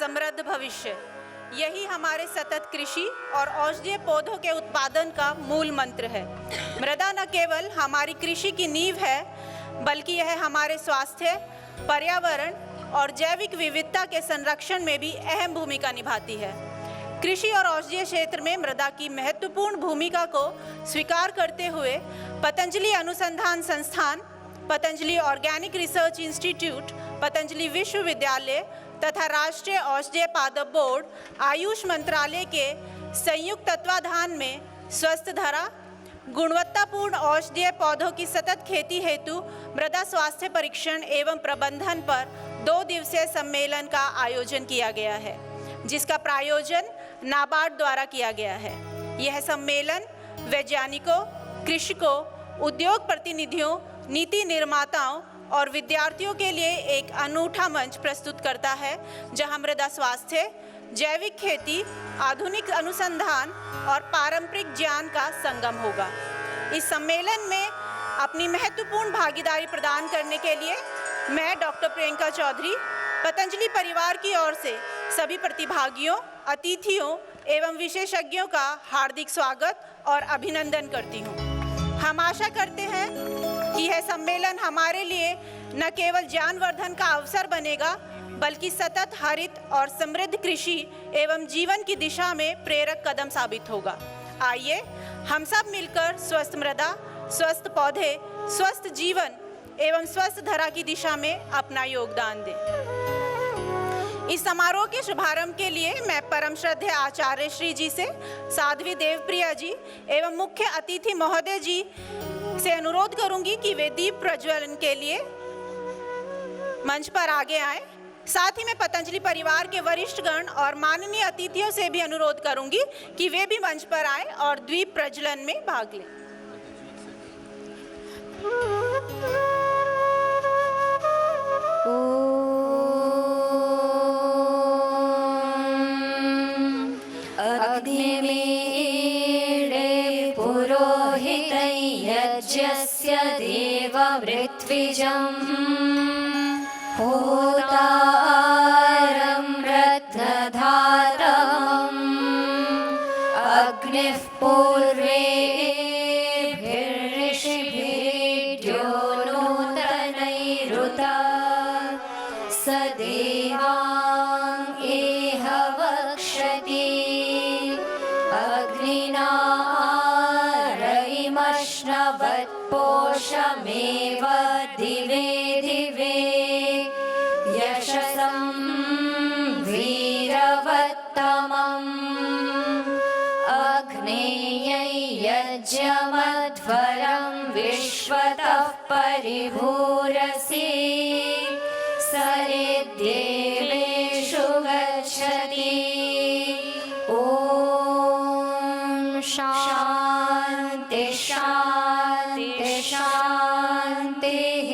समृद्ध भविष्य, यही हमारे सतत कृषि और औषधीय पौधों के उत्पादन का मूल मंत्र है। मृदा न केवल हमारी कृषि की नींव है, बल्कि यह हमारे स्वास्थ्य, पर्यावरण और जैविक विविधता के संरक्षण में भी अहम भूमिका निभाती है। कृषि और औषधीय क्षेत्र में मृदा की महत्वपूर्ण भूमिका को स्वीकार करते हुए पतंजलि अनुसंधान संस्थान, Patanjali organic research institute, Patanjali विश्वविद्यालय तथा राष्ट्रीय औषधीय पादप बोर्ड, आयुष मंत्रालय के संयुक्त तत्वाधान में स्वस्थ धरा, गुणवत्तापूर्ण औषधीय पौधों की सतत खेती हेतु मृदा स्वास्थ्य परीक्षण एवं प्रबंधन पर 2 दिवसीय सम्मेलन का आयोजन किया गया है, जिसका प्रायोजन नाबार्ड द्वारा किया गया है। यह सम्मेलन वैज्ञानिकों, कृषकों, उद्योग प्रतिनिधियों, नीति निर्माताओं और विद्यार्थियों के लिए एक अनूठा मंच प्रस्तुत करता है, जहां मृदा स्वास्थ्य, जैविक खेती, आधुनिक अनुसंधान और पारंपरिक ज्ञान का संगम होगा। इस सम्मेलन में अपनी महत्वपूर्ण भागीदारी प्रदान करने के लिए मैं डॉक्टर प्रियंका चौधरी, पतंजलि परिवार की ओर से सभी प्रतिभागियों, अतिथियों एवं विशेषज्ञों का हार्दिक स्वागत और अभिनंदन करती हूँ। हम आशा करते हैं कि यह सम्मेलन हमारे लिए न केवल ज्ञानवर्धन का अवसर बनेगा, बल्कि सतत हरित और समृद्ध कृषि एवं जीवन की दिशा में प्रेरक कदम साबित होगा। आइए हम सब मिलकर स्वस्थ मृदा, स्वस्थ पौधे, स्वस्थ जीवन एवं स्वस्थ धरा की दिशा में अपना योगदान दें। इस समारोह के शुभारंभ के लिए मैं परम श्रद्धेय आचार्य श्री जी से, साध्वी देवप्रिया जी एवं मुख्य अतिथि महोदय जी से अनुरोध करूंगी कि वे दीप प्रज्वलन के लिए मंच पर आगे आएं। साथ ही मैं पतंजलि परिवार के वरिष्ठगण और माननीय अतिथियों से भी अनुरोध करूंगी कि वे भी मंच पर आएं और दीप प्रज्वलन में भाग लें। अग्निमीळे पुरोहितै यज्ञस्य देववृत्विजम् होतारं रत्नधातम् अग्निः पूर्वेभिर्षिभिर्यो नूतनैरुता स देवान् इह वक्षति अग्निना रयिमश्नवत्पोषमेव दिवे दिवे यशसं वीरवत्तमम् अग्नेयै यज्ञमध्वरं विश्वतः परिभूरसि सरिद्देवेषु गच्छति। ॐ शान्ति शान्ति शान्तिः।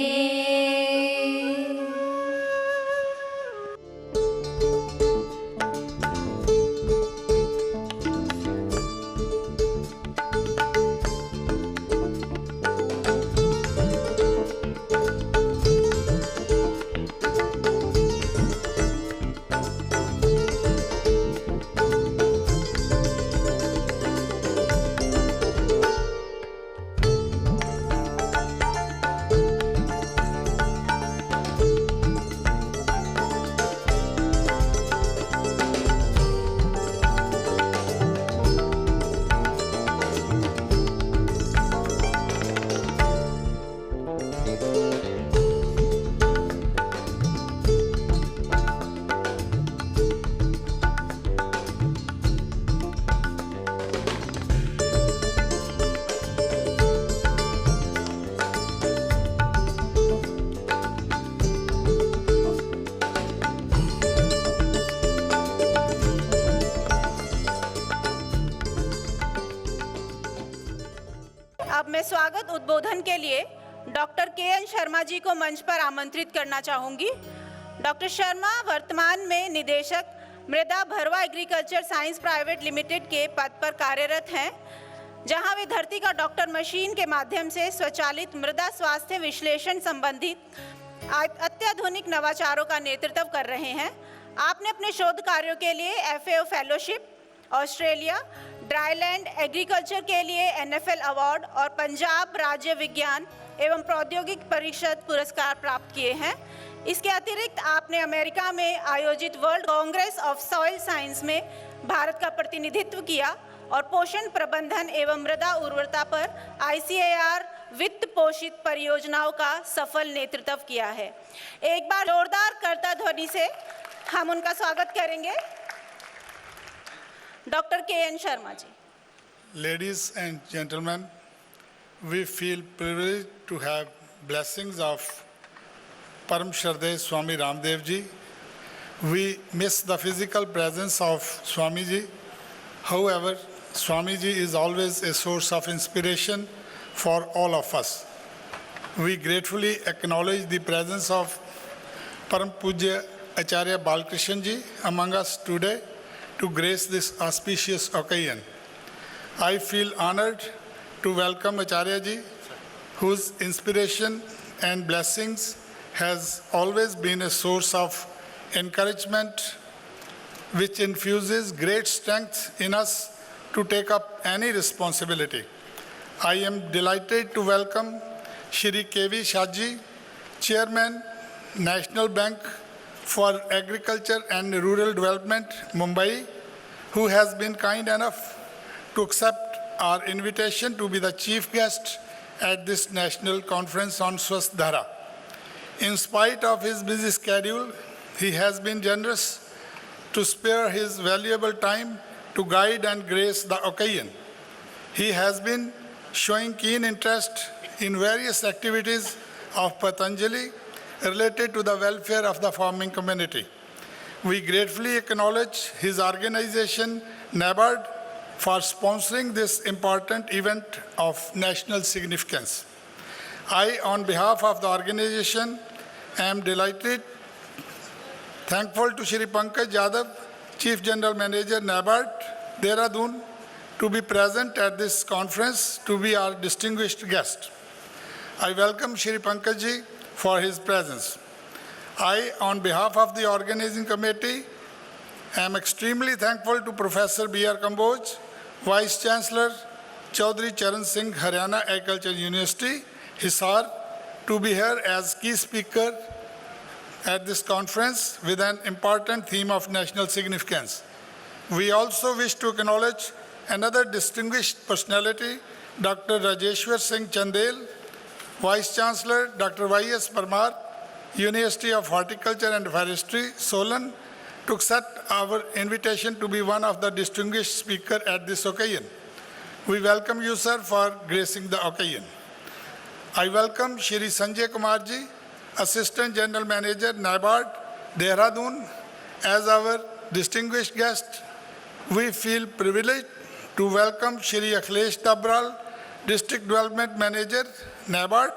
अब मैं स्वागत उद्बोधन के लिए डॉक्टर के.एन. शर्मा जी को मंच पर आमंत्रित करना चाहूँगी। डॉक्टर शर्मा वर्तमान में निदेशक मृदा भरवा एग्रीकल्चर साइंस प्राइवेट लिमिटेड के पद पर कार्यरत हैं, जहां वे धरती का डॉक्टर मशीन के माध्यम से स्वचालित मृदा स्वास्थ्य विश्लेषण संबंधित अत्याधुनिक नवाचारों का नेतृत्व कर रहे हैं। आपने अपने शोध कार्यों के लिए FAO fellowship, Australia, dryland agriculture के लिए NFL अवार्ड और पंजाब राज्य विज्ञान एवं प्रौद्योगिक परिषद पुरस्कार प्राप्त किए हैं। इसके अतिरिक्त आपने अमेरिका में आयोजित world Congress of soil science में भारत का प्रतिनिधित्व किया और पोषण प्रबंधन एवं मृदा उर्वरता पर ICAR वित्त पोषित परियोजनाओं का सफल नेतृत्व किया है। एक बार जोरदार करता ध्वनि से हम उनका स्वागत करेंगे। Doctor KN Sharma ji. Ladies and gentlemen, we feel privileged to have blessings of Param Shraddhay Swami Ramdev ji. We miss the physical presence of Swami ji. However, Swami ji is always a source of inspiration for all of us. We gratefully acknowledge the presence of Param Pujya Acharya Balkrishnan ji among us today to grace this auspicious occasion. I feel honored to welcome Acharya ji, whose inspiration and blessings has always been a source of encouragement which infuses great strength in us to take up any responsibility. I am delighted to welcome Shri KV Shah ji, Chairman, National Bank for Agriculture and Rural Development, Mumbai, who has been kind enough to accept our invitation to be the chief guest at this national conference on Swasth Dhara. In spite of his busy schedule, he has been generous to spare his valuable time to guide and grace the occasion. He has been showing keen interest in various activities of Patanjali related to the welfare of the farming community. We gratefully acknowledge his organization, NABARD, for sponsoring this important event of national significance. I, on behalf of the organization, am thankful to Shri Pankaj Yadav, Chief General Manager, NABARD, Dehradun, to be present at this conference to be our distinguished guest. I welcome Shri Pankaj ji for his presence. I, on behalf of the organizing committee, am extremely thankful to Professor B.R. Kamboj, Vice Chancellor, Chaudhry Charan Singh, Haryana Agriculture University, Hisar, to be here as key speaker at this conference with an important theme of national significance. We also wish to acknowledge another distinguished personality, Dr. Rajeshwar Singh Chandel, Vice Chancellor, Dr. Y.S. Parmar, University of Horticulture and Forestry, Solan, to accept our invitation to be one of the distinguished speakers at this occasion. We welcome you, sir, for gracing the occasion. I welcome Shri Sanjay Kumar ji, Assistant General Manager, NABARD, Dehradun, as our distinguished guest. We feel privileged to welcome Shri Akhilesh Dabral, District Development Manager, NABARD,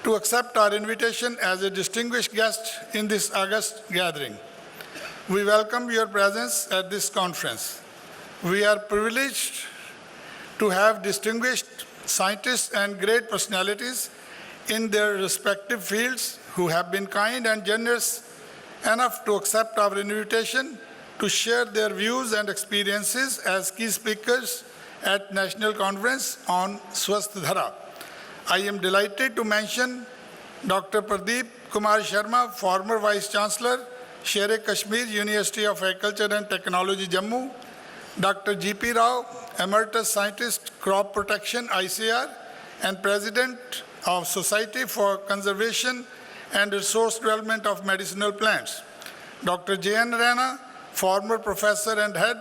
to accept our invitation as a distinguished guest in this August gathering. We welcome your presence at this conference. We are privileged to have distinguished scientists and great personalities in their respective fields who have been kind and generous enough to accept our invitation to share their views and experiences as key speakers at National Conference on Swasth Dhara. I am delighted to mention Dr. Pradeep Kumar Sharma, former Vice Chancellor, Sher-e Kashmir, University of Agriculture and Technology, Jammu, Dr. G.P. Rao, Emeritus Scientist, Crop Protection, ICAR, and President of Society for Conservation and Resource Development of Medicinal Plants, Dr. J.N. Rana, former Professor and Head,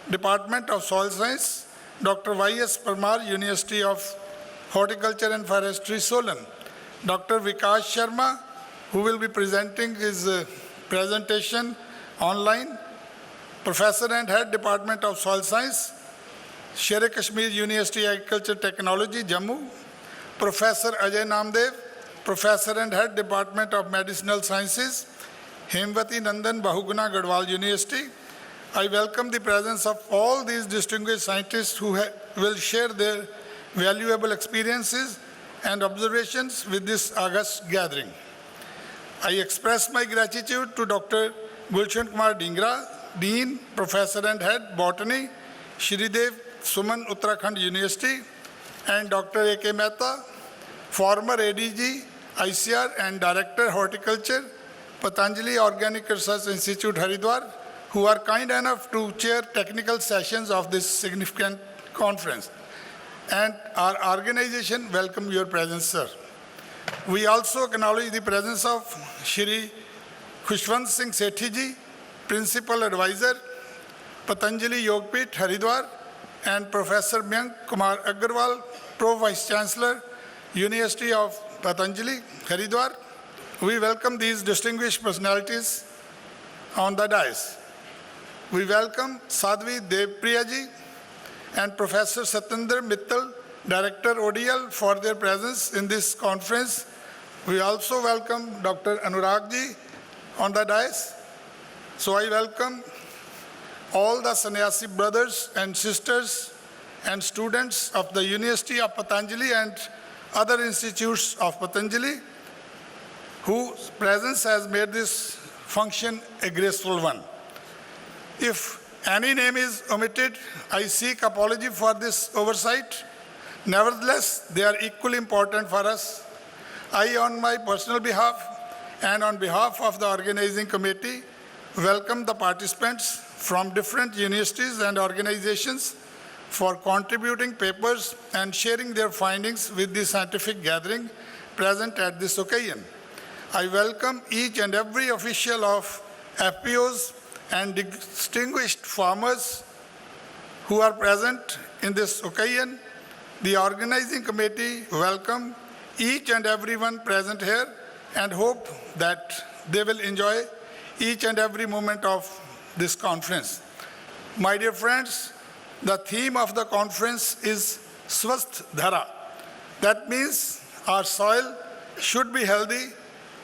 Department of Soil Science, Dr. Y.S. Parmar, University of Horticulture and Forestry, Solan, Dr. Vikas Sharma, who will be presenting his presentation online, Professor and Head, Department of Soil Science, Sher-e Kashmir University Agriculture Technology, Jammu, Professor Ajay Namdev, Professor and Head, Department of Medicinal Sciences, Hemwati Nandan Bahuguna Garhwal University. I welcome the presence of all these distinguished scientists who will share their valuable experiences and observations with this August gathering. I express my gratitude to Dr. Gulshan Kumar Dhingra, Dean, Professor and Head, Botany, Shridev Suman, Uttarakhand University, and Dr. A.K. Mehta, former ADG, ICR and Director Horticulture, Patanjali Organic Research Institute, Haridwar, who are kind enough to chair technical sessions of this significant conference. And our organization welcome your presence, sir. We also acknowledge the presence of Shri Khushwant Singh Sethi ji, Principal Advisor, Patanjali Yogpith, Haridwar, and Professor Mayank Kumar Agarwal, Pro Vice Chancellor, University of Patanjali, Haridwar. We welcome these distinguished personalities on the dais. We welcome Sadhvi Devpriya ji and Professor Satyendra Mittal, Director ODL, for their presence in this conference. We also welcome Dr. Anurag ji on the dais. So I welcome all the sannyasi brothers and sisters and students of the University of Patanjali and other institutes of Patanjali, whose presence has made this function a graceful one. If any name is omitted, I seek apology for this oversight. Nevertheless, they are equally important for us. I, on my personal behalf and on behalf of the organizing committee, welcome the participants from different universities and organizations for contributing papers and sharing their findings with the scientific gathering present at this occasion. I welcome each and every official of FPOs and distinguished farmers who are present in this occasion. The organizing committee welcome each and everyone present here and hope that they will enjoy each and every moment of this conference. My dear friends, the theme of the conference is Swasth Dhara. That means our soil should be healthy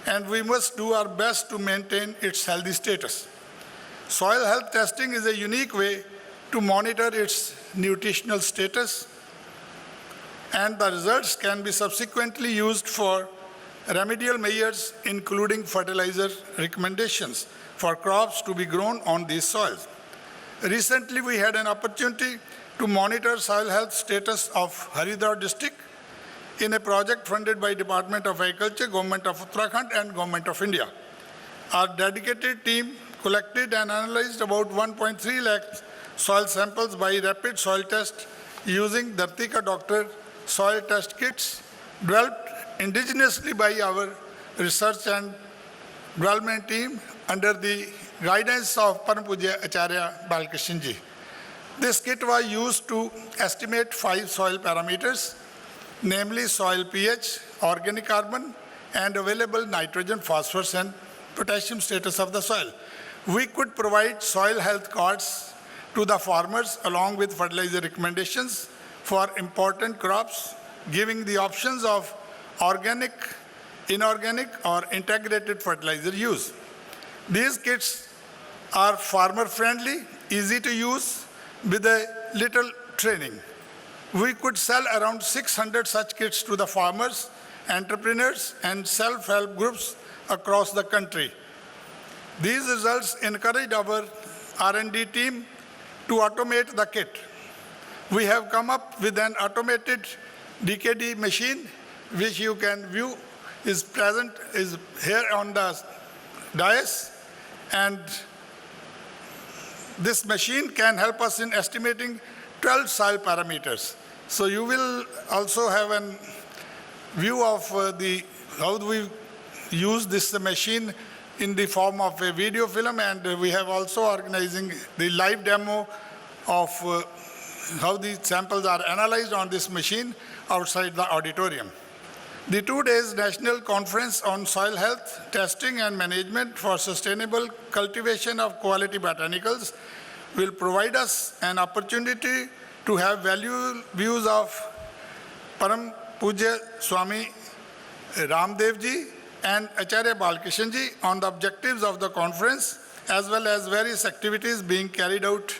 and we must do our best to maintain its healthy status. Soil health testing is a unique way to monitor its nutritional status, and the results can be subsequently used for remedial measures, including fertilizer recommendations for crops to be grown on these soils. Recently, we had an opportunity to monitor soil health status of Haridwar district in a project funded by Department of Agriculture, Government of Uttarakhand and Government of India. Our dedicated team collected and analyzed about 1.3 lakh soil samples by rapid soil test using Dharti Ka Doctor soil test kits developed indigenously by our research and development team under the guidance of Param Pujya Acharya Balkrishan ji. This kit was used to estimate 5 soil parameters, namely soil pH, organic carbon, and available nitrogen, phosphorus, and potassium status of the soil. We could provide soil health cards to the farmers along with fertilizer recommendations for important crops, giving the options of organic, inorganic, or integrated fertilizer use. These kits are farmer-friendly, easy to use, with a little training. We could sell around 600 such kits to the farmers, entrepreneurs, and self-help groups across the country. These results encouraged our R&D team to automate the kit. We have come up with an automated DKD machine, which you can view is here on the dais, and this machine can help us in estimating 12 soil parameters. So you will also have a view of how we use this machine in the form of a video film, and we have also organizing the live demo of how these samples are analyzed on this machine outside the auditorium. The 2 days National Conference on Soil Health, Testing and Management for Sustainable Cultivation of Quality Botanicals will provide us an opportunity to have valuable views of Param Pujya Swami Ramdev ji and Acharya Balkrishan ji on the objectives of the conference, as well as various activities being carried out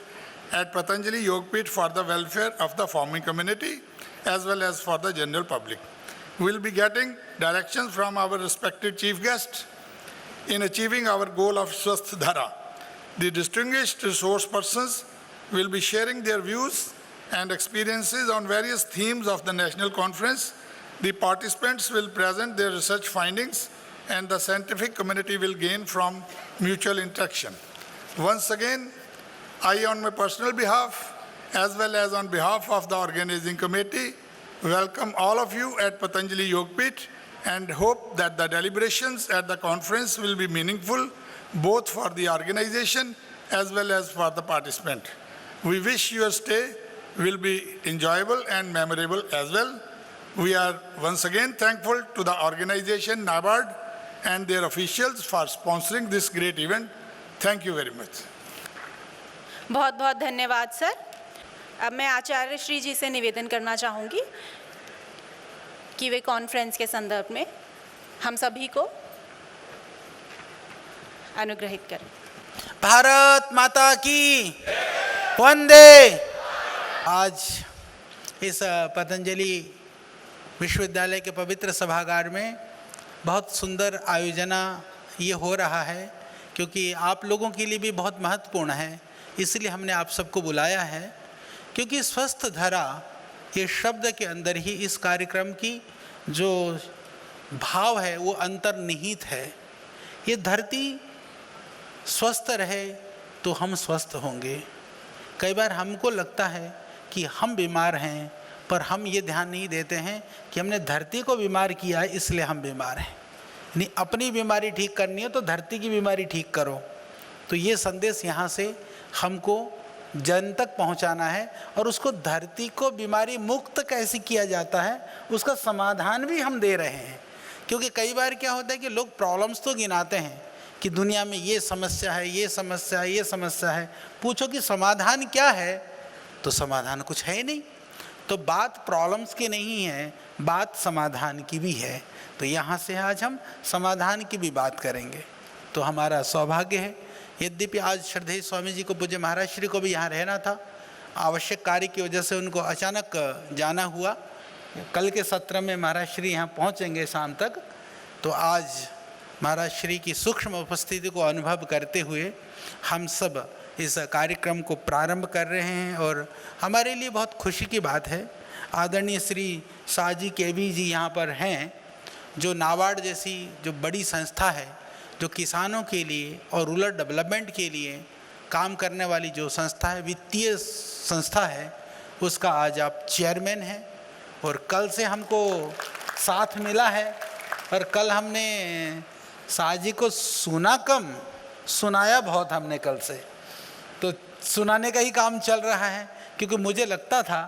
at Patanjali Yogpith for the welfare of the farming community, as well as for the general public. We'll be getting directions from our respected chief guest in achieving our goal of Swasth Dhara. The distinguished resource persons will be sharing their views and experiences on various themes of the national conference. The participants will present their research findings and the scientific community will gain from mutual interaction. Once again, I, on my personal behalf, as well as on behalf of the organizing committee, welcome all of you at Patanjali Yogpith and hope that the deliberations at the conference will be meaningful both for the organization as well as for the participant. We wish your stay will be enjoyable and memorable as well. We are once again thankful to the organization NABARD and their officials for sponsoring this great event. Thank you very much. बहुत बहुत धन्यवाद sir. अब मैं आचार्य श्री जी से निवेदन करना चाहूँगी कि वे कॉन्फ्रेंस के संदर्भ में हम सभी को अनुग्रहित करें। भारत माता की वंदे। आज इस पतंजलि विश्वविद्यालय के पवित्र सभागार में बहुत सुंदर आयोजना ये हो रहा है, क्योंकि आप लोगों के लिए भी बहुत महत्वपूर्ण है, इसलिए हमने आप सबको बुलाया है। क्योंकि स्वस्थ धरा ये शब्द के अंदर ही इस कार्यक्रम की जो भाव है वो अंतर्निहित है। ये धरती स्वस्थ रहे तो हम स्वस्थ होंगे। कई बार हमको लगता है कि हम बीमार हैं, पर हम ये ध्यान नहीं देते हैं कि हमने धरती को बीमार किया है इसलिए हम बीमार हैं। नहीं, अपनी बीमारी ठीक करनी है तो धरती की बीमारी ठीक करो। तो ये संदेश यहाँ से हमको जन तक पहुँचाना है और उसको धरती को बीमारी मुक्त कैसे किया जाता है उसका समाधान भी हम दे रहे हैं। क्योंकि कई बार क्या होता है कि लोग प्रॉब्लम्स तो गिनाते हैं कि दुनिया में ये समस्या है, ये समस्या है, ये समस्या है, पूछो कि समाधान क्या है तो समाधान कुछ है ही नहीं। तो बात प्रॉब्लम्स की नहीं है, बात समाधान की भी है। तो यहाँ से आज हम समाधान की भी बात करेंगे। तो हमारा सौभाग्य है, यद्यपि आज श्रद्धेय स्वामी जी को, पूज्य महाराज श्री को भी यहाँ रहना था, आवश्यक कार्य की वजह से उनको अचानक जाना हुआ। कल के सत्र में महाराज श्री यहाँ पहुँचेंगे शाम तक। तो आज महाराज श्री की सूक्ष्म उपस्थिति को अनुभव करते हुए हम सब इस कार्यक्रम को प्रारंभ कर रहे हैं और हमारे लिए बहुत खुशी की बात है। आदरणीय श्री साजी केवी जी यहाँ पर हैं, जो नाबार्ड जैसी जो बड़ी संस्था है, जो किसानों के लिए और रूरल डेवलपमेंट के लिए काम करने वाली जो संस्था है, वित्तीय संस्था है, उसका आज आप चेयरमैन हैं। और कल से हमको साथ मिला है और कल हमने साजी को सुना कम, सुनाया बहुत हमने कल से। तो सुनाने का ही काम चल रहा है, क्योंकि मुझे लगता था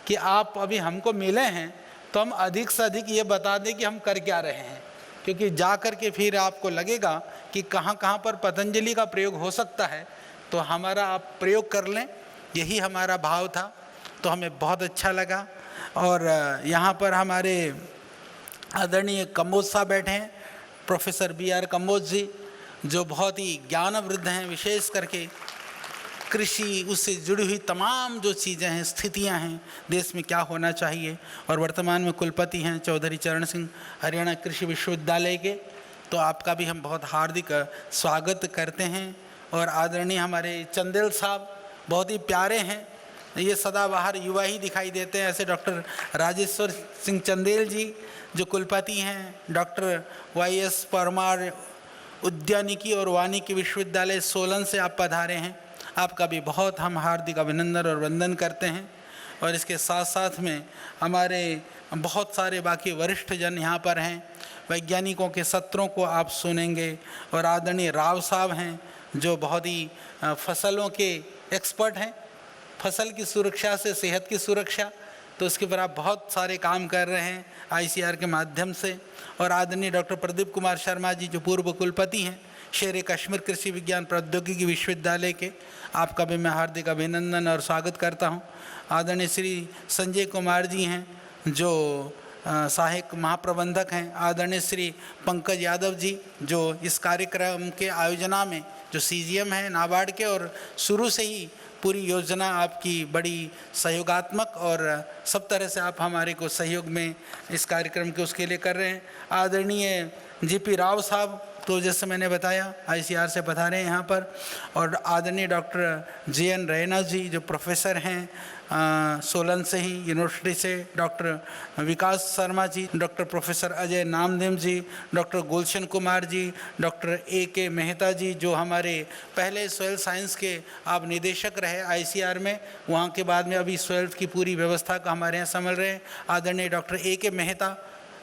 कि आप अभी हमको मिले हैं तो हम अधिक से अधिक ये बता दें कि हम कर क्या रहे हैं, क्योंकि जा कर के फिर आपको लगेगा कि कहाँ कहाँ पर पतंजलि का प्रयोग हो सकता है, तो हमारा आप प्रयोग कर लें, यही हमारा भाव था। तो हमें बहुत अच्छा लगा। और यहाँ पर हमारे आदरणीय कंबोज साहब बैठे हैं, प्रोफेसर BR कंबोज जी, जो बहुत ही ज्ञानवृद्ध हैं, विशेष करके कृषि उससे जुड़ी हुई तमाम जो चीज़ें हैं, स्थितियां हैं, देश में क्या होना चाहिए, और वर्तमान में कुलपति हैं चौधरी चरण सिंह हरियाणा कृषि विश्वविद्यालय के। तो आपका भी हम बहुत हार्दिक स्वागत करते हैं। और आदरणीय हमारे चंदेल साहब बहुत ही प्यारे हैं, ये सदाबहार युवा ही दिखाई देते हैं, ऐसे डॉक्टर राजेश्वर सिंह चंदेल जी जो कुलपति हैं डॉक्टर YS परमार उद्यानिकी और वानिकी विश्वविद्यालय सोलन से आप पधारे हैं। आपका भी बहुत हम हार्दिक अभिनंदन और वंदन करते हैं। और इसके साथ साथ में हमारे बहुत सारे बाकी वरिष्ठ जन यहाँ पर हैं, वैज्ञानिकों के सत्रों को आप सुनेंगे। और आदरणीय राव साहब हैं जो बहुत ही फसलों के एक्सपर्ट हैं, फसल की सुरक्षा से सेहत की सुरक्षा, तो उसके ऊपर आप बहुत सारे काम कर रहे हैं ICR के माध्यम से। और आदरणीय डॉक्टर प्रदीप कुमार शर्मा जी जो पूर्व कुलपति हैं शेर कश्मीर कृषि विज्ञान प्रौद्योगिकी विश्वविद्यालय के, आपका भी मैं हार्दिक अभिनंदन और स्वागत करता हूं। आदरणीय श्री संजय कुमार जी हैं जो सहायक महाप्रबंधक हैं। आदरणीय श्री पंकज यादव जी जो इस कार्यक्रम के आयोजना में जो CGM हैं नाबार्ड के, और शुरू से ही पूरी योजना आपकी बड़ी सहयोगात्मक और सब तरह से आप हमारे को सहयोग में इस कार्यक्रम के उसके लिए कर रहे हैं। आदरणीय GP राव साहब तो जैसे मैंने बताया आईसीआर से पधारे हैं यहाँ पर, और आदरणीय डॉक्टर JN रैना जी जो प्रोफेसर हैं सोलन से ही यूनिवर्सिटी से, डॉक्टर विकास Sharma ji, doctor professor Ajay Namdev ji, doctor Gulshan Kumar ji, doctor AK Mehta जी जो हमारे पहले सॉइल साइंस के आप निदेशक रहे आईसीआर में, वहाँ के बाद में अभी सॉइल की पूरी व्यवस्था का हमारे यहाँ संभाल रहे हैं। आदरणीय डॉक्टर AK मेहता,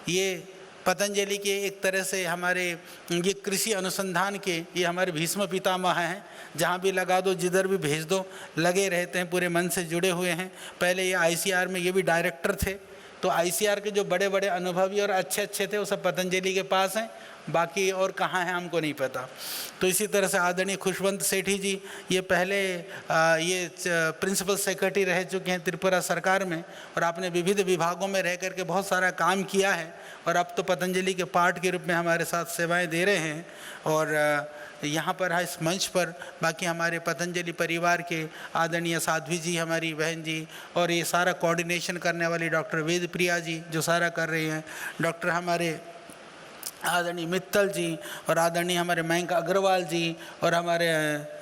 ये पतंजलि के एक तरह से हमारे ये कृषि अनुसंधान के ये हमारे भीष्म पितामह हैं, जहाँ भी लगा दो जिधर भी भेज दो लगे रहते हैं, पूरे मन से जुड़े हुए हैं। पहले ये आईसीआर में ये भी डायरेक्टर थे, तो आईसीआर के जो बड़े बड़े अनुभवी और अच्छे थे वो सब पतंजलि के पास हैं, बाकी और कहाँ हैं हमको नहीं पता। तो इसी तरह से आदरणीय खुशवंत सेठी जी, ये पहले ये प्रिंसिपल सेक्रेटरी रह चुके हैं त्रिपुरा सरकार में, और आपने विविध विभागों में रह करके बहुत सारा काम किया है, और अब तो पतंजलि के पार्ट के रूप में हमारे साथ सेवाएं दे रहे हैं। और यहाँ पर है इस मंच पर बाकी हमारे पतंजलि परिवार के आदरणीय साध्वी जी, हमारी बहन जी, और ये सारा कोऑर्डिनेशन करने वाली डॉक्टर वेद प्रिया जी जो सारा कर रही हैं, डॉक्टर हमारे आदरणीय मित्तल जी, और आदरणीय हमारे मयंक अग्रवाल जी, और हमारे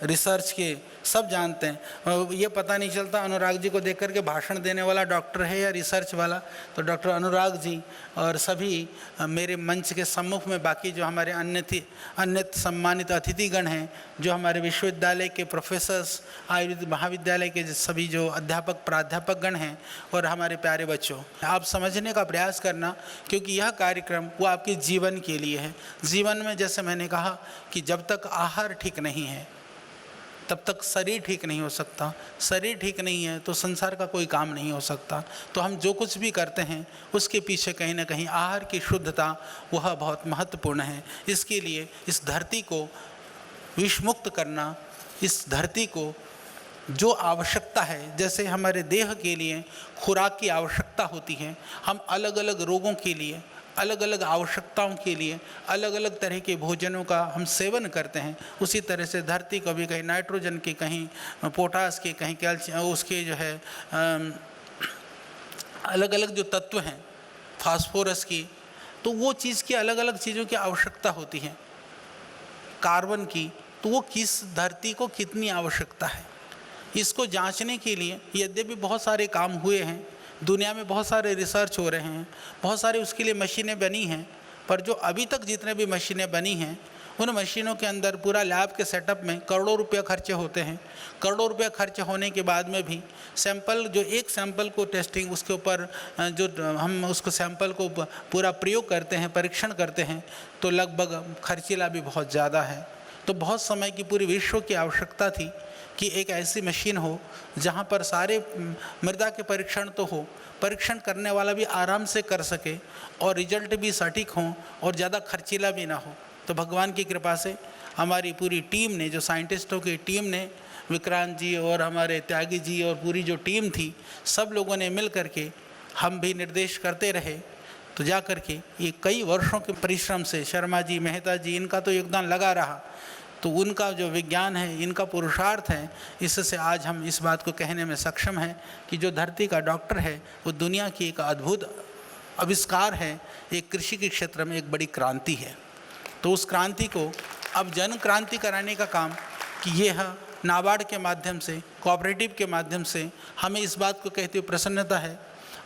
रिसर्च के सब जानते हैं। ये पता नहीं चलता अनुराग जी को देख करके भाषण देने वाला डॉक्टर है या रिसर्च वाला, तो डॉक्टर अनुराग जी और सभी मेरे मंच के सम्मुख में बाकी जो हमारे अन्य सम्मानित अतिथिगण हैं, जो हमारे विश्वविद्यालय के प्रोफेसर्स, आयुर्वेद महाविद्यालय के सभी जो अध्यापक प्राध्यापक गण हैं, और हमारे प्यारे बच्चों, आप समझने का प्रयास करना, क्योंकि यह कार्यक्रम वो आपके जीवन के लिए है। जीवन में जैसे मैंने कहा कि जब तक आहार ठीक नहीं है तब तक शरीर ठीक नहीं हो सकता, शरीर ठीक नहीं है तो संसार का कोई काम नहीं हो सकता। तो हम जो कुछ भी करते हैं उसके पीछे कहीं ना कहीं आहार की शुद्धता वह बहुत महत्वपूर्ण है। इसके लिए इस धरती को विषमुक्त करना, इस धरती को जो आवश्यकता है, जैसे हमारे देह के लिए खुराक की आवश्यकता होती है, हम अलग अलग रोगों के लिए, अलग अलग आवश्यकताओं के लिए अलग अलग तरह के भोजनों का हम सेवन करते हैं, उसी तरह से धरती को भी कहीं नाइट्रोजन के, कहीं पोटास के, कहीं कैल्शियम, उसके जो है अलग अलग जो तत्व हैं, फास्फोरस की, तो वो चीज़ की अलग अलग चीज़ों की आवश्यकता होती है। कार्बन की, तो वो किस धरती को कितनी आवश्यकता है, इसको जांचने के लिए यद्यपि बहुत सारे काम हुए हैं, दुनिया में बहुत सारे रिसर्च हो रहे हैं, बहुत सारी उसके लिए मशीनें बनी हैं, पर जो अभी तक जितने भी मशीनें बनी हैं उन मशीनों के अंदर पूरा लैब के सेटअप में करोड़ों रुपये खर्चे होते हैं। करोड़ों रुपये खर्च होने के बाद में भी सैंपल, जो एक सैंपल को टेस्टिंग, उसके ऊपर जो हम उसको सैंपल को पूरा प्रयोग करते हैं, परीक्षण करते हैं, तो लगभग खर्चीला भी बहुत ज़्यादा है। तो बहुत समय की पूरी विश्व की आवश्यकता थी कि एक ऐसी मशीन हो जहाँ पर सारे मृदा के परीक्षण तो हो, परीक्षण करने वाला भी आराम से कर सके और रिजल्ट भी सटीक हो और ज़्यादा खर्चीला भी ना हो। तो भगवान की कृपा से हमारी पूरी टीम ने, जो साइंटिस्टों की टीम ने, विक्रांत जी और हमारे त्यागी जी और पूरी जो टीम थी, सब लोगों ने मिल करके, हम भी निर्देश करते रहे, तो जा करके ये कई वर्षों के परिश्रम से शर्मा जी, मेहता जी, इनका तो योगदान लगा रहा, तो उनका जो विज्ञान है, इनका पुरुषार्थ है, इससे आज हम इस बात को कहने में सक्षम हैं कि जो धरती का डॉक्टर है वो दुनिया की एक अद्भुत आविष्कार है, एक कृषि के क्षेत्र में एक बड़ी क्रांति है। तो उस क्रांति को अब जन क्रांति कराने का काम कि यह नाबार्ड के माध्यम से, कोऑपरेटिव के माध्यम से हमें इस बात को कहते हुए प्रसन्नता है।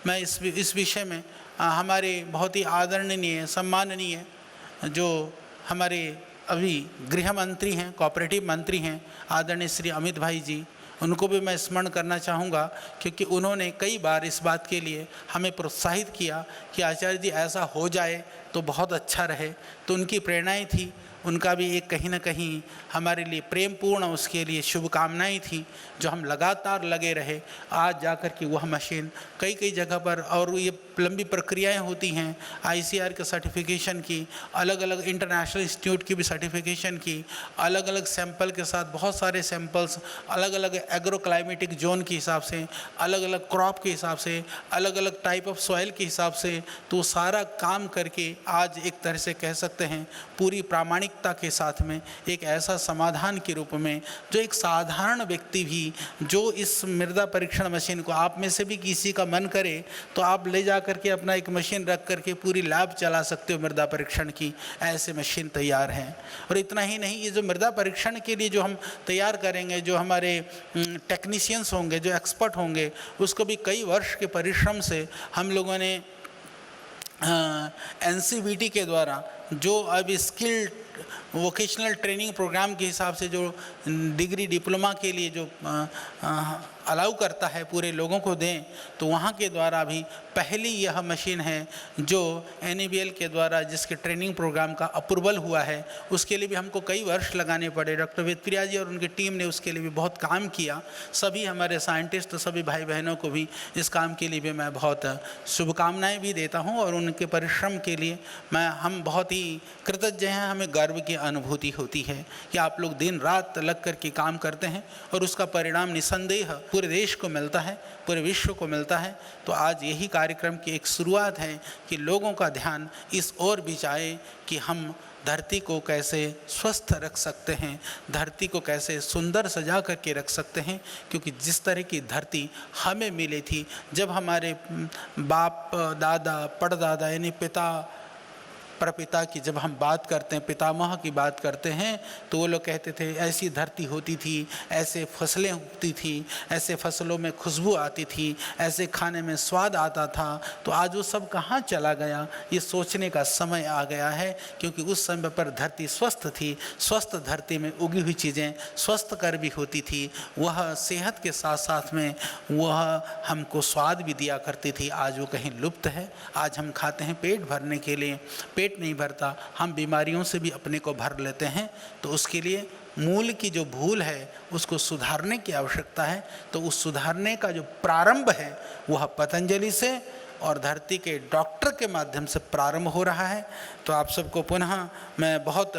मैं इस विषय में हमारे बहुत ही आदरणीय, सम्माननीय जो हमारे अभी गृह मंत्री हैं, कोऑपरेटिव मंत्री हैं, आदरणीय श्री अमित भाई जी, उनको भी मैं स्मरण करना चाहूँगा, क्योंकि उन्होंने कई बार इस बात के लिए हमें प्रोत्साहित किया कि आचार्य जी ऐसा हो जाए तो बहुत अच्छा रहे। तो उनकी प्रेरणाएं थी, उनका भी एक कहीं ना कहीं हमारे लिए प्रेमपूर्ण उसके लिए शुभकामनाएं थी, जो हम लगातार लगे रहे। आज जाकर के वह मशीन कई जगह पर, और ये लंबी प्रक्रियाएं होती हैं, आईसीआर के सर्टिफिकेशन की, अलग अलग इंटरनेशनल इंस्टीट्यूट की भी सर्टिफिकेशन की, अलग अलग सैंपल के साथ बहुत सारे सैंपल्स, अलग अलग एग्रो क्लाइमेटिक जोन के हिसाब से, अलग अलग क्रॉप के हिसाब से, अलग अलग टाइप ऑफ सॉइल के हिसाब से, तो सारा काम करके आज एक तरह से कह सकते हैं पूरी प्रामाणिकता प्रामाणिकता के साथ में एक ऐसा समाधान के रूप में जो एक साधारण व्यक्ति भी जो इस मृदा परीक्षण मशीन को, आप में से भी किसी का मन करे तो आप ले जा करके अपना एक मशीन रख करके पूरी लैब चला सकते हो मृदा परीक्षण की, ऐसे मशीन तैयार हैं। और इतना ही नहीं, ये जो मृदा परीक्षण के लिए जो हम तैयार करेंगे, जो हमारे टेक्नीशियंस होंगे, जो एक्सपर्ट होंगे, उसको भी कई वर्ष के परिश्रम से हम लोगों ने NCVT के द्वारा जो अब स्किल्ड वोकेशनल ट्रेनिंग प्रोग्राम के हिसाब से जो डिग्री डिप्लोमा के लिए जो अलाउ करता है पूरे लोगों को दें, तो वहाँ के द्वारा भी पहली यह मशीन है जो NABL के द्वारा जिसके ट्रेनिंग प्रोग्राम का अप्रूवल हुआ है। उसके लिए भी हमको कई वर्ष लगाने पड़े। डॉक्टर वेदप्रिया जी और उनकी टीम ने उसके लिए भी बहुत काम किया। सभी हमारे साइंटिस्ट, सभी भाई बहनों को भी इस काम के लिए भी मैं बहुत शुभकामनाएं भी देता हूं और उनके परिश्रम के लिए हम बहुत ही कृतज्ञ हैं। हमें गर्व की अनुभूति होती है कि आप लोग दिन रात लग कर के काम करते हैं और उसका परिणाम निसंदेह पूरे देश को मिलता है, पूरे विश्व को मिलता है। तो आज यही कार्यक्रम की एक शुरुआत है कि लोगों का ध्यान इस ओर भी जाए कि हम धरती को कैसे स्वस्थ रख सकते हैं, धरती को कैसे सुंदर सजा करके रख सकते हैं। क्योंकि जिस तरह की धरती हमें मिली थी, जब हमारे बाप दादा परदादा यानी पिता प्रपिता की जब हम बात करते हैं, पितामह की बात करते हैं, तो वो लोग कहते थे ऐसी धरती होती थी, ऐसे फसलें उगती थी, ऐसे फसलों में खुशबू आती थी, ऐसे खाने में स्वाद आता था। तो आज वो सब कहाँ चला गया, ये सोचने का समय आ गया है। क्योंकि उस समय पर धरती स्वस्थ थी, स्वस्थ धरती में उगी हुई चीज़ें स्वस्थ कर भी होती थी, वह सेहत के साथ साथ में वह हमको स्वाद भी दिया करती थी। आज वो कहीं लुप्त है। आज हम खाते हैं पेट भरने के लिए, पेट नहीं भरता, हम बीमारियों से भी अपने को भर लेते हैं। तो उसके लिए मूल की जो भूल है उसको सुधारने की आवश्यकता है। तो उस सुधारने का जो प्रारंभ है वह पतंजलि से और धरती के डॉक्टर के माध्यम से प्रारंभ हो रहा है। तो आप सबको पुनः मैं बहुत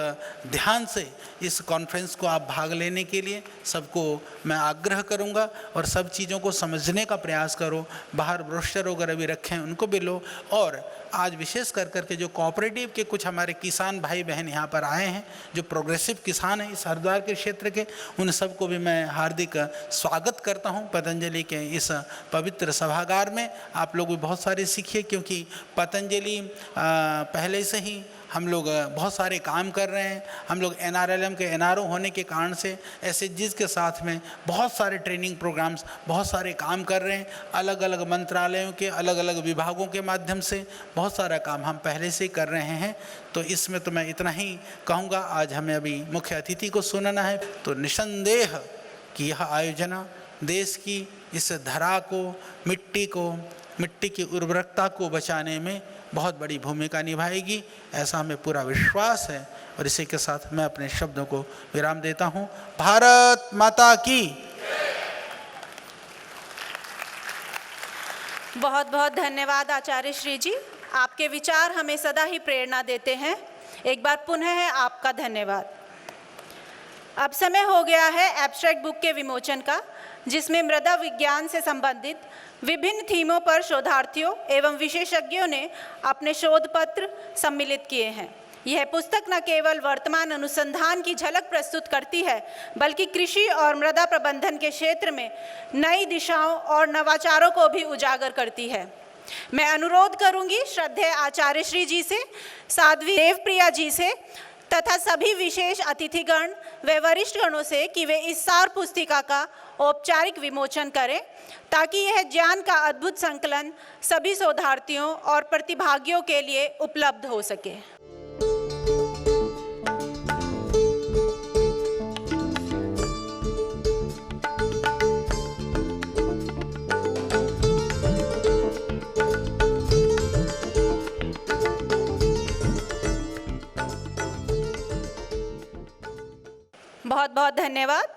ध्यान से इस कॉन्फ्रेंस को आप भाग लेने के लिए सबको मैं आग्रह करूंगा और सब चीज़ों को समझने का प्रयास करो। बाहर ब्रोशर वगैरह भी रखे हैं, उनको भी लो। और आज विशेष कर करके जो कोऑपरेटिव के कुछ हमारे किसान भाई बहन यहाँ पर आए हैं, जो प्रोग्रेसिव किसान हैं इस हरिद्वार के क्षेत्र के, उन सबको भी मैं हार्दिक स्वागत करता हूँ पतंजलि के इस पवित्र सभागार में। आप लोग भी बहुत सारे सीखिए, क्योंकि पतंजलि पहले से ही हम लोग बहुत सारे काम कर रहे हैं। हम लोग NRLM के NRO होने के कारण से SHGs के साथ में बहुत सारे ट्रेनिंग प्रोग्राम्स, बहुत सारे काम कर रहे हैं। अलग अलग मंत्रालयों के अलग अलग विभागों के माध्यम से बहुत सारा काम हम पहले से ही कर रहे हैं। तो इसमें तो मैं इतना ही कहूँगा। आज हमें अभी मुख्य अतिथि को सुनना है। तो निसंदेह कि यह आयोजना देश की इस धरा को, मिट्टी की उर्वरकता को बचाने में बहुत बड़ी भूमिका निभाएगी, ऐसा हमें पूरा विश्वास है। और इसी के साथ मैं अपने शब्दों को विराम देता हूँ। भारत माता की। बहुत बहुत धन्यवाद आचार्य श्री जी, आपके विचार हमें सदा ही प्रेरणा देते हैं। एक बार पुनः है आपका धन्यवाद। अब समय हो गया है एब्स्ट्रैक्ट बुक के विमोचन का, जिसमें मृदा विज्ञान से संबंधित विभिन्न थीमों पर शोधार्थियों एवं विशेषज्ञों ने अपने शोध पत्र सम्मिलित किए हैं। यह पुस्तक न केवल वर्तमान अनुसंधान की झलक प्रस्तुत करती है, बल्कि कृषि और मृदा प्रबंधन के क्षेत्र में नई दिशाओं और नवाचारों को भी उजागर करती है। मैं अनुरोध करूंगी श्रद्धेय आचार्य श्री जी से, साध्वी देवप्रिया जी से तथा सभी विशेष अतिथिगण व वरिष्ठ गणों से कि वे इस सार पुस्तिका का औपचारिक विमोचन करें, ताकि यह ज्ञान का अद्भुत संकलन सभी शोधार्थियों और प्रतिभागियों के लिए उपलब्ध हो सके। बहुत बहुत धन्यवाद।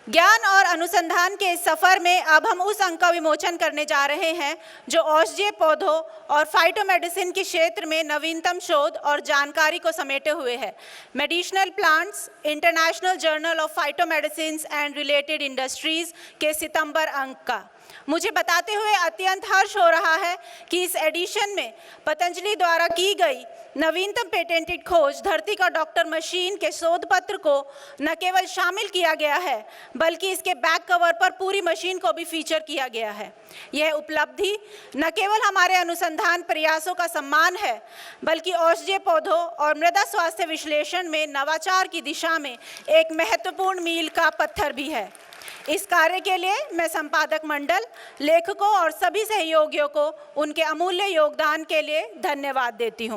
ज्ञान और अनुसंधान के इस सफर में अब हम उस अंक का विमोचन करने जा रहे हैं जो औषधीय पौधों और फाइटोमेडिसिन के क्षेत्र में नवीनतम शोध और जानकारी को समेटे हुए है। Medicinal plants international journal of phytomedicine and related industries के सितंबर अंक का। मुझे बताते हुए अत्यंत हर्ष हो रहा है कि इस एडिशन में पतंजलि द्वारा की गई नवीनतम पेटेंटेड खोज धरती का डॉक्टर मशीन के शोध पत्र को न केवल शामिल किया गया है बल्कि इसके बैक कवर पर पूरी मशीन को भी फीचर किया गया है। यह उपलब्धि न केवल हमारे अनुसंधान प्रयासों का सम्मान है बल्कि औषधीय पौधों और मृदा स्वास्थ्य विश्लेषण में नवाचार की दिशा में एक महत्वपूर्ण मील का पत्थर भी है। इस कार्य के लिए मैं संपादक मंडल, लेखकों और सभी सहयोगियों को उनके अमूल्य योगदान के लिए धन्यवाद देती हूँ।